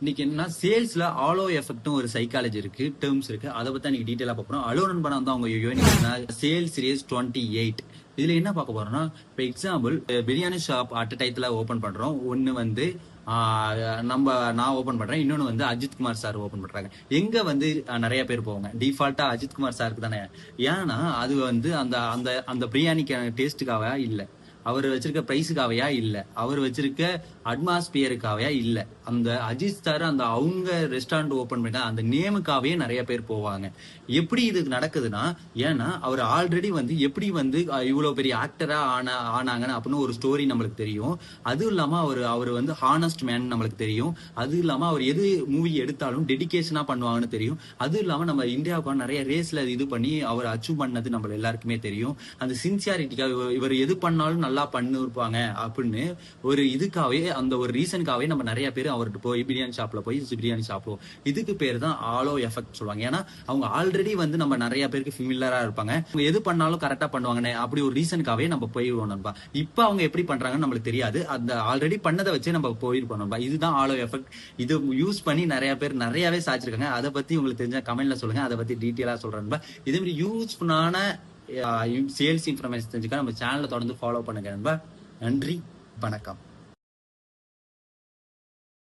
இன்னைக்கு என்னன்னா சேல்ஸ்ல ஆலோ எஃபெக்ட்னு ஒரு சைக்காலஜி இருக்கு, டேர்ம்ஸ் இருக்கு. அதை பத்தி இன்னைக்கு டீடைலா பார்ப்போம். அலோ நண்பனா வந்து அவங்க சேல்ஸ் சீரிஸ் 28. இதுல என்ன பார்க்க போறோம்னா, இப்போ எக்ஸாம்பிள் பிரியாணி ஷாப் அட் டயத்துல ஓபன் பண்றோம். ஒன்னு வந்து நான் ஓபன் பண்றேன், இன்னொன்னு வந்து அஜித் குமார் சார் ஓபன் பண்றாங்க. எங்க வந்து நிறைய பேர் போவாங்க, டிஃபால்ட்டா அஜித் குமார் சாருக்கு தானே. ஏன்னா அது வந்து அந்த அந்த அந்த பிரியாணிக்கான டேஸ்ட்டுக்காக இல்ல, அவர் வச்சிருக்க பிரைஸுக்காவையா இல்ல, அவர் வச்சிருக்க அட்மாஸ்பியருக்காவையா இல்ல, அந்த அஜித் சார் அந்த அவங்க ரெஸ்டாரண்ட் ஓபன் பண்ண அந்த நேமுக்காவே நிறைய பேர் போவாங்க. எப்படி இது நடக்குதுன்னா, ஏன்னா அவர் ஆல்ரெடி வந்து எப்படி வந்து இவ்வளவு பெரிய ஆக்டரா ஆனாங்கன்னு அப்படின்னு ஒரு ஸ்டோரி நம்மளுக்கு தெரியும். அதுவும் இல்லாம அவர் வந்து ஹானஸ்ட் மேன் நம்மளுக்கு தெரியும். அதுவும் இல்லாம அவர் எது மூவி எடுத்தாலும் டெடிகேஷனா பண்ணுவாங்கன்னு தெரியும். அதுவும் இல்லாம நம்ம இந்தியாவுக்கு நிறைய ரேஸ்ல இது பண்ணி அவர் அச்சீவ் பண்ணது நம்ம எல்லாருக்குமே தெரியும். அந்த சின்சியாரிட்டிக்காக இவர் எது பண்ணாலும் நல்லா பண்ணிருப்பாங்க அப்படின்னு ஒரு இதுக்காகவே, அந்த ஒரு ரீசனுக்காகவே நம்ம நிறைய பேர் அவர்கிட்ட போய் பிரியாணி ஷாப்ல போய் பிரியாணி சாப்பிடுவோம். இதுக்கு பேர் தான் ஆலோ எஃபெக்ட் சொல்லுவாங்க. ஏன்னா அவங்க ஆல்ரெடி வந்து நம்ம நிறைய பேருக்கு ஃபெமிலியரா இருப்பாங்க, அவங்க எது பண்ணாலும் கரெக்டா பண்ணுவாங்கன்னு அப்படி ஒரு ரீசனுக்காகவே நம்ம போயிடுவோம் நண்பா. இப்ப அவங்க எப்படி பண்றாங்கன்னு நம்மளுக்கு தெரியாது, அந்த ஆல்ரெடி பண்ணதை வச்சு நம்ம போயிருப்போம் நண்பா. இதுதான் ஆலோ எஃபெக்ட். இது யூஸ் பண்ணி நிறைய பேர் நிறையவே சாதிச்சிருக்காங்க. அதை பத்தி உங்களுக்கு தெரிஞ்ச கமெண்ட்ல சொல்லுங்க, அதை பத்தி டீட்டெயிலா சொல்றேன் நண்பா. இதே மாதிரி யூஸ்ஃபுல்லான சேல்ஸ் இன்ஃபர்மேஷன் தெரிஞ்சுக்க நம்ம சேனலை தொடர்ந்து ஃபாலோ பண்ணுங்க நண்பா. நன்றி, வணக்கம்.